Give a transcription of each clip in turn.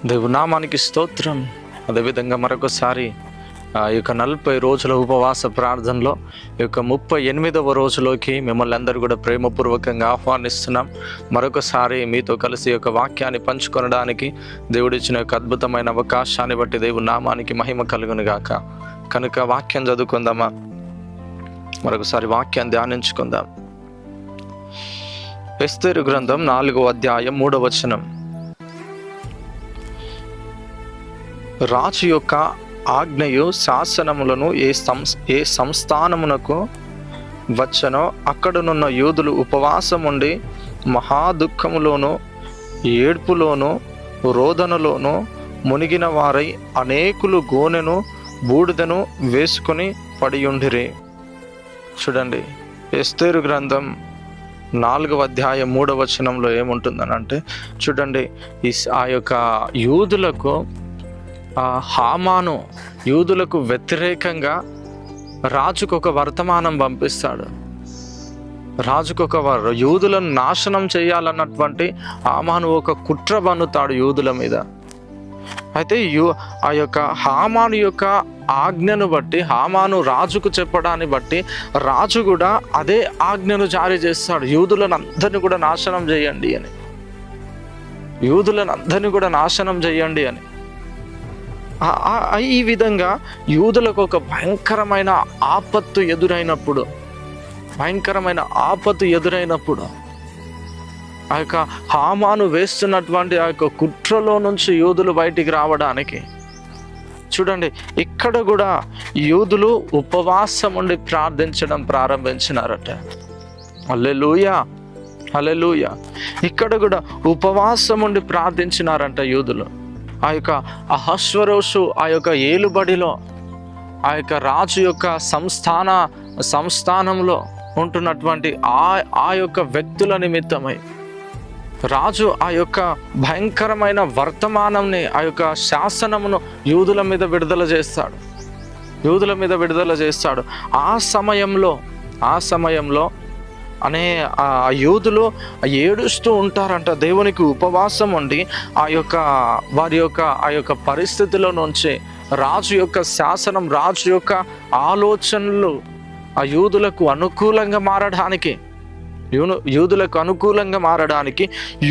దేవునామానికి స్తోత్రం. అదేవిధంగా మరొకసారి ఈ యొక్క 40 రోజుల ఉపవాస ప్రార్థనలో ఈ యొక్క 38వ రోజులోకి మిమ్మల్ని అందరూ కూడా ప్రేమపూర్వకంగా ఆహ్వానిస్తున్నాం. మరొకసారి మీతో కలిసి యొక్క వాక్యాన్ని పంచుకొనడానికి దేవుడిచ్చిన యొక్క అద్భుతమైన అవకాశాన్ని బట్టి దేవుని నామానికి మహిమ కలుగును గాక. కనుక వాక్యం చదువుకుందామా? మరొకసారి వాక్యాన్ని ధ్యానించుకుందాం. ఎస్తేరు గ్రంథం 4వ అధ్యాయం 3వ వచనం. రాజు యొక్క ఆజ్ఞయు శాసనములను ఏ సంస్థానమునకు వచ్చనో అక్కడనున్న యూదులు ఉపవాసముండి మహాదుఃఖములోను ఏడ్పులోను రోదనలోను మునిగిన వారై అనేకులు గోనెను బూడిదను వేసుకొని పడియుండిరి. చూడండి, ఎస్తేరు గ్రంథం 4వ అధ్యాయం 3వ వచనంలో ఏముంటుందని అంటే, చూడండి, ఆ యొక్క యూదులకు హామాను యూదులకు వ్యతిరేకంగా రాజుకు ఒక వర్తమానం పంపిస్తాడు. యూదులను నాశనం చేయాలన్నటువంటి హామాను ఒక కుట్ర బన్నుతాడు యూదుల మీద. అయితే ఆ యొక్క హామాను యొక్క ఆజ్ఞను బట్టి, హామాను రాజుకు చెప్పడాన్ని బట్టి రాజు కూడా అదే ఆజ్ఞను జారీ చేస్తాడు. యూదులను అందరినీ కూడా నాశనం చేయండి అని, ఈ విధంగా యూదులకు ఒక భయంకరమైన ఆపత్తు ఎదురైనప్పుడు ఆ యొక్క హామాను వేస్తున్నటువంటి ఆ యొక్క కుట్రలో నుంచి యూదులు బయటికి రావడానికి, చూడండి, ఇక్కడ కూడా యూదులు ఉపవాసం ఉండి ప్రార్థించడం ప్రారంభించినారట. హల్లెలూయా, హల్లెలూయా. ఇక్కడ కూడా ఉపవాసం ఉండి ప్రార్థించినారంట యూదులు. ఆ యొక్క అహశ్వరోషు ఆ యొక్క ఏలుబడిలో, ఆ యొక్క రాజు యొక్క సంస్థానంలో ఉంటున్నటువంటి ఆ యొక్క వ్యక్తుల నిమిత్తమై రాజు ఆ యొక్క భయంకరమైన వర్తమానంని, ఆ యొక్క శాసనమును యూదుల మీద విడుదల చేస్తాడు. ఆ సమయంలో ఆ యూదులు ఏడుస్తూ ఉంటారంట. దేవునికి ఉపవాసం ఉండి వారి యొక్క పరిస్థితిలో నుంచి రాజు యొక్క శాసనం, రాజు యొక్క ఆలోచనలు ఆ యూదులకు అనుకూలంగా మారడానికి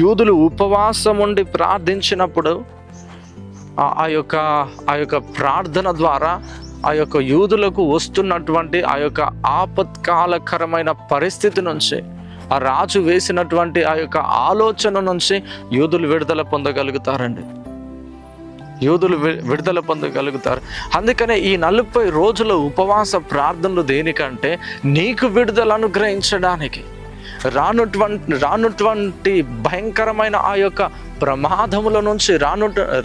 యూదులు ఉపవాసం ఉండి ప్రార్థించినప్పుడు ఆ యొక్క ప్రార్థన ద్వారా ఆ యొక్క యూదులకు వస్తున్నటువంటి ఆ యొక్క ఆపత్కాలకరమైన పరిస్థితి నుంచి, ఆ రాజు వేసినటువంటి ఆ యొక్క ఆలోచన నుంచి యూదులు విడుదల పొందగలుగుతారు. అందుకనే ఈ 40 రోజుల ఉపవాస ప్రార్థనలు దేనికంటే, నీకు విడుదల అనుగ్రహించడానికి, రానున్నటువంటి భయంకరమైన ఆ యొక్క ప్రమాదముల నుంచి,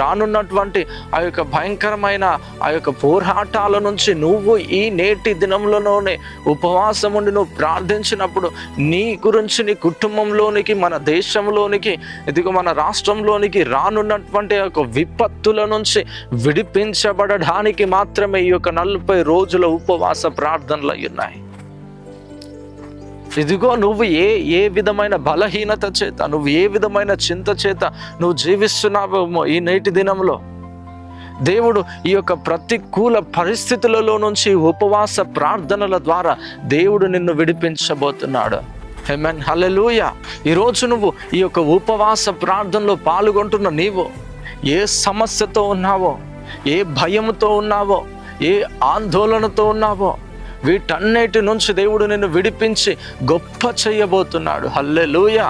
రానున్నటువంటి ఆ యొక్క భయంకరమైన ఆ యొక్క పోరాటాల నుంచి నువ్వు ఈ నేటి దినంలోనే ఉపవాసం ఉండి నువ్వు ప్రార్థించినప్పుడు నీ గురించి, నీ కుటుంబంలోనికి, మన దేశంలోనికి, ఇదిగో మన రాష్ట్రంలోనికి రానున్నటువంటి ఆ యొక్క విపత్తుల నుంచి విడిపించబడడానికి మాత్రమే ఈ యొక్క 40 రోజుల ఉపవాస ప్రార్థనలు ఉన్నాయి. ఇదిగో నువ్వు ఏ విధమైన బలహీనత చేత, నువ్వు ఏ విధమైన చింత చేత నువ్వు జీవిస్తున్నావేమో ఈ నేటి దినంలో, దేవుడు ఈ యొక్క ప్రతికూల పరిస్థితులలో నుంచి ఉపవాస ప్రార్థనల ద్వారా దేవుడు నిన్ను విడిపించబోతున్నాడు. ఆమేన్, హల్లెలూయా. ఈరోజు నువ్వు ఈ యొక్క ఉపవాస ప్రార్థనలో పాల్గొంటున్న నీవు ఏ సమస్యతో ఉన్నావో, ఏ భయంతో ఉన్నావో, ఏ ఆందోళనతో ఉన్నావో, వీటన్నిటి నుంచి దేవుడు నిన్ను విడిపించి గొప్ప చేయబోతున్నాడు. హల్లెలూయా,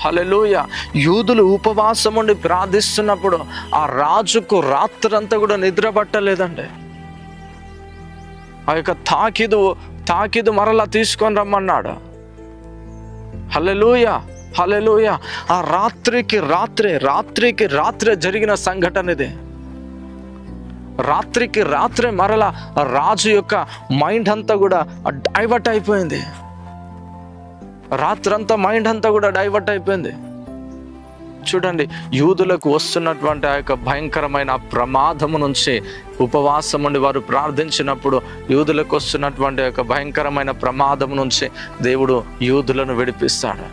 హల్లెలూయా. యూదులు ఉపవాసం ఉండి ప్రార్థిస్తున్నప్పుడు ఆ రాజుకు రాత్రంతా కూడా నిద్ర పట్టలేదండి. ఆ యొక్క తాకిదు మరలా తీసుకొని రమ్మన్నాడు. హల్లెలూయా, హల్లెలూయా. ఆ రాత్రికి రాత్రే జరిగిన సంఘటన ఇది. రాత్రికి రాత్రే మరలా రాజు యొక్క మైండ్ అంతా కూడా డైవర్ట్ అయిపోయింది. రాత్రంతా మైండ్ అంతా కూడా డైవర్ట్ అయిపోయింది. చూడండి, యూదులకు వస్తున్నటువంటి ఆ యొక్క భయంకరమైన ప్రమాదము నుంచి ఉపవాసం ఉండి వారు ప్రార్థించినప్పుడు యూదులకు వస్తున్నటువంటి ఆ యొక్క భయంకరమైన ప్రమాదం నుంచి దేవుడు యూదులను విడిపిస్తాడు.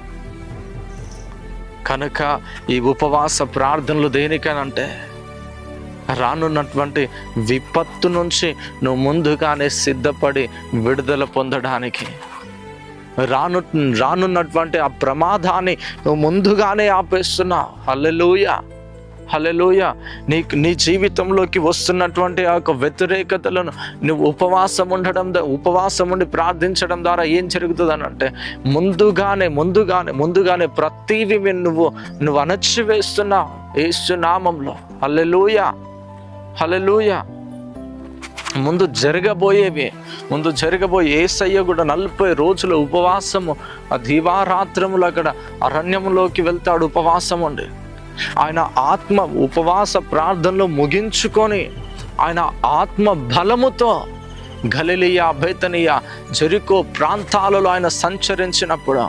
కనుక ఈ ఉపవాస ప్రార్థనలు దేనికనంటే రానున్నటువంటి విపత్తు నుంచి నువ్వు ముందుగానే సిద్ధపడి విడుదల పొందడానికి, రానున్నటువంటి ఆ ప్రమాదాన్ని నువ్వు ముందుగానే ఆపేస్తున్నావు. హల్లెలూయా, హల్లెలూయా. నీ జీవితంలోకి వస్తున్నటువంటి ఆ యొక్క వ్యతిరేకతలను నువ్వు ఉపవాసం ఉండి ప్రార్థించడం ద్వారా ఏం జరుగుతుంది అని అంటే ముందుగానే ప్రతివి నువ్వు అణచివేస్తున్నావు యేసు నామంలో. హల్లెలూయా, హల్లెలూయా. ముందు జరగబోయే యేసయ్య కూడా 40 రోజుల ఉపవాసము, ఆ దీవారాత్రములు అక్కడ అరణ్యంలోకి వెళ్తాడు ఉపవాసం ఉండి. ఆయన ఆత్మ ఉపవాస ప్రార్థనలో ముగించుకొని ఆయన ఆత్మ బలముతో గలిలయ, బేతనియ, జెరికో ప్రాంతాలలో ఆయన సంచరించినప్పుడు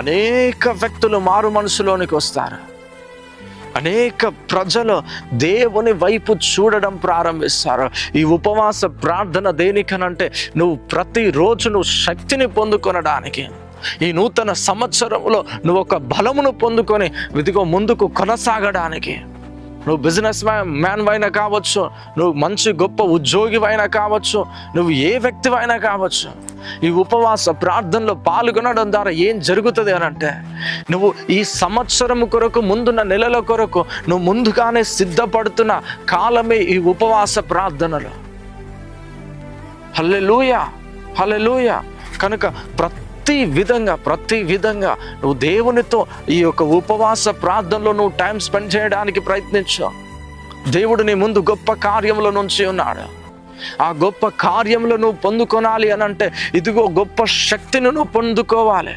అనేక వ్యక్తులు మారు మనసులోనికి వస్తారు. అనేక ప్రజలు దేవుని వైపు చూడడం ప్రారంభిస్తారు. ఈ ఉపవాస ప్రార్థన దేనికనంటే నువ్వు ప్రతిరోజు నువ్వు శక్తిని పొందుకొనడానికి, ఈ నూతన సంవత్సరంలో నువ్వు ఒక బలమును పొందుకొని ఇదిగో ముందుకు కొనసాగడానికి. నువ్వు బిజినెస్ మ్యాన్ అయినా కావచ్చు, నువ్వు మంచి గొప్ప ఉద్యోగి అయినా కావచ్చు, నువ్వు ఏ వ్యక్తి అయినా కావచ్చు, ఈ ఉపవాస ప్రార్థనలో పాల్గొనడం ద్వారా ఏం జరుగుతుంది అని అంటే నువ్వు ఈ సంవత్సరం కొరకు, ముందున్న నెలల కొరకు నువ్వు ముందుగానే సిద్ధపడుతున్న కాలమే ఈ ఉపవాస ప్రార్థనలు. హల్లెలూయా, హల్లెలూయా. కనుక ప్రతి విధంగా నువ్వు దేవునితో ఈ యొక్క ఉపవాస ప్రార్థనలో నువ్వు టైం స్పెండ్ చేయడానికి ప్రయత్నించు. దేవుడు నీ ముందు గొప్ప కార్యంలో నుంచి ఉన్నాడు. ఆ గొప్ప కార్యంలో నువ్వు పొందుకోవాలి అని అంటే ఇదిగో గొప్ప శక్తిని నువ్వు పొందుకోవాలి.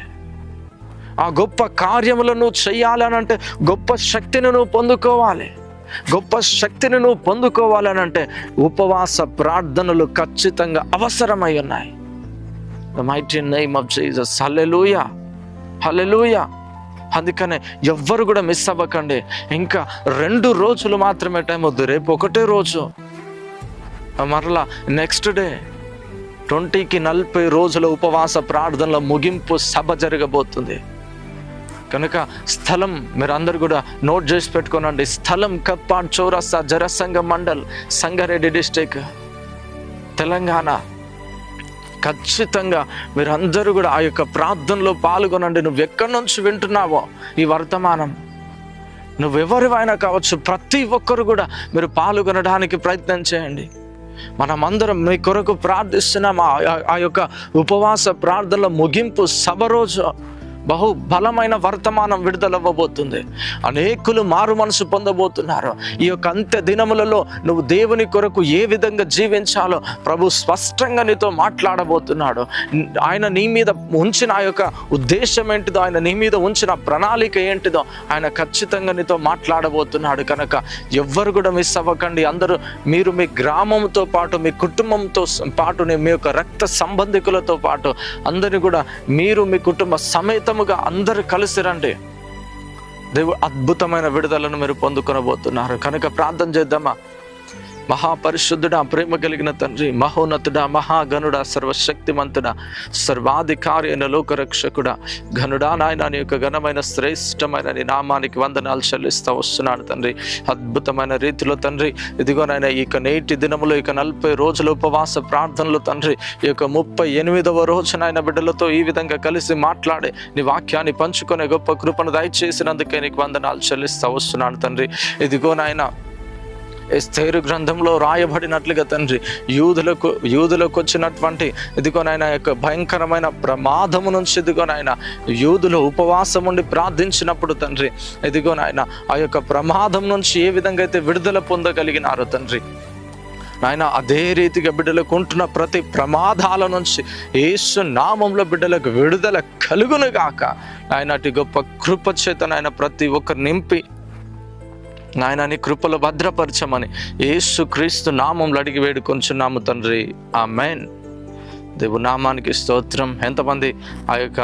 ఆ గొప్ప కార్యములను నువ్వు చెయ్యాలి అని అంటే గొప్ప శక్తిని నువ్వు పొందుకోవాలి. గొప్ప శక్తిని నువ్వు పొందుకోవాలని అంటే ఉపవాస ప్రార్థనలు ఖచ్చితంగా అవసరమై ఉన్నాయి. The mighty name of Jesus. హల్లెలూయా, హల్లెలూయా. అందుకనే ఎవ్వరు కూడా మిస్ అవ్వకండి. ఇంకా 2 రోజులు మాత్రమే టైం వద్దు. రేపు ఒకటే రోజు, మరలా నెక్స్ట్ డే 20కి 40 రోజుల ఉపవాస ప్రార్థనల ముగింపు సభ జరగబోతుంది. కనుక స్థలం మీరు అందరు కూడా నోట్ చేసి పెట్టుకోనండి. స్థలం కప్పాడ్ చౌరస్తా, జరసంగ మండల్, సంగారెడ్డి డిస్ట్రిక్ట్, తెలంగాణ. ఖచ్చితంగా మీరందరూ కూడా ఆ యొక్క ప్రార్థనలో పాల్గొనండి. నువ్వు ఎక్కడి నుంచి వింటున్నావో ఈ వర్తమానం, నువ్వెవరివైనా కావచ్చు, ప్రతి ఒక్కరు కూడా మీరు పాల్గొనడానికి ప్రయత్నం చేయండి. మనమందరం మీ కొరకు ప్రార్థిస్తున్నాం. ఆ యొక్క ఉపవాస ప్రార్థనల ముగింపు సభ రోజు బహు బలమైన వర్తమానం విడుదలవ్వబోతుంది. అనేకులు మారు మనసు పొందబోతున్నారు. ఈ యొక్క అంత్య దినములలో నువ్వు దేవుని కొరకు ఏ విధంగా జీవించాలో ప్రభు స్పష్టంగా నీతో మాట్లాడబోతున్నాడు. ఆయన నీ మీద ఉంచిన ఆ యొక్క ఉద్దేశం ఏంటిదో, ఆయన నీ మీద ఉంచిన ప్రణాళిక ఏంటిదో ఆయన ఖచ్చితంగా నీతో మాట్లాడబోతున్నాడు. కనుక ఎవ్వరు కూడా మిస్ అవ్వకండి. అందరూ మీరు మీ గ్రామంతో పాటు, మీ కుటుంబంతో పాటు, మీ యొక్క రక్త సంబంధికులతో పాటు అందరినీ కూడా మీరు మీ కుటుంబ సమేత అందరు కలిసి రండి. దేవుడు అద్భుతమైన విడుదలను మీరు పొందుకొనబోతున్నారు. కనుక ప్రార్థన చేద్దామా? మహాపరిశుద్ధుడా, ప్రేమ కలిగిన తండ్రి, మహోన్నతుడా, మహాగణుడా, సర్వశక్తిమంతుడా, సర్వాధికారి అయిన లోకరక్షకుడా, ఘనుడా, నాయన నీ యొక్క ఘనమైన శ్రేష్టమైన నీ నామానికి వందనాలు చెల్లిస్తూ వస్తున్నాను తండ్రి. అద్భుతమైన రీతిలో తండ్రి ఇదిగో నాయన ఇక నేటి దినములో ఇక 40 రోజుల ఉపవాస ప్రార్థనలు తండ్రి, ఈ యొక్క 38వ రోజు నాయన బిడ్డలతో ఈ విధంగా కలిసి మాట్లాడే నీ వాక్యాన్ని పంచుకునే గొప్ప కృపను దయచేసినందుకే నీకు వందనాలు చెల్లిస్తూ వస్తున్నాను తండ్రి. ఇదిగో నాయన ఎస్తేరు గ్రంథంలో రాయబడినట్లుగా తండ్రి యూదులకు వచ్చినటువంటి ఇదిగోనైనా యొక్క భయంకరమైన ప్రమాదము నుంచి ఇదిగోనైనా యూదులు ఉపవాసం ఉండి ప్రార్థించినప్పుడు తండ్రి ఇదిగోనైనా ఆ యొక్క ప్రమాదం నుంచి ఏ విధంగా అయితే విడుదల పొందగలిగినారో తండ్రి నాయన, అదే రీతిగా బిడ్డలకు ఉంటున్న ప్రతి ప్రమాదాల నుంచి యేసు నామంలో బిడ్డలకు విడుదల కలుగును గాక. నాయన అటు గొప్ప కృప చేత నాయన ప్రతి ఒక్కరు నింపి నాయన నీ కృపలో భద్రపరచమని యేసు క్రీస్తు నామంలో అడిగి వేడుకొంచున్నాము తండ్రి, ఆమేన్. దేవుని నామానికి స్తోత్రం. ఎంతమంది ఆ యొక్క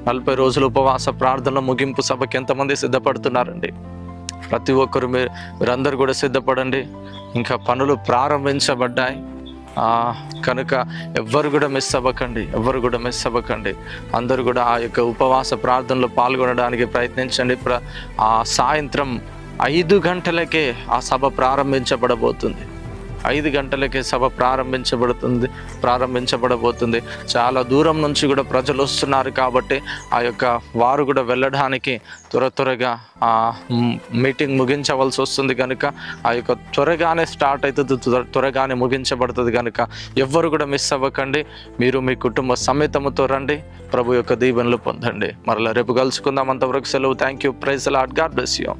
40 రోజుల ఉపవాస ప్రార్థనల ముగింపు సభకి ఎంతమంది సిద్ధపడుతున్నారండి? ప్రతి ఒక్కరు మీరందరూ కూడా సిద్ధపడండి. ఇంకా పనులు ప్రారంభించబడ్డాయి. కనుక ఎవ్వరు కూడా మిస్ అవ్వకండి. అందరూ కూడా ఆ యొక్క ఉపవాస ప్రార్థనలో పాల్గొనడానికి ప్రయత్నించండి. సాయంత్రం 5 గంటలకే ఆ సభ ప్రారంభించబడబోతుంది. 5 గంటలకే సభ ప్రారంభించబడబోతుంది. చాలా దూరం నుంచి కూడా ప్రజలు వస్తున్నారు కాబట్టి ఆ యొక్క వారు కూడా వెళ్ళడానికి త్వరగా మీటింగ్ ముగించవలసి వస్తుంది. కనుక ఆ యొక్క త్వరగానే స్టార్ట్ అవుతుంది, త్వరగానే ముగించబడుతుంది. కనుక ఎవ్వరు కూడా మిస్ అవ్వకండి. మీరు మీ కుటుంబ సమేతముతో రండి, ప్రభు యొక్క దీవెనలు పొందండి. మరలా రేపు కలుసుకుందాం. అంతవరకు సెలవు. Thank you. Praise the lord. God bless you.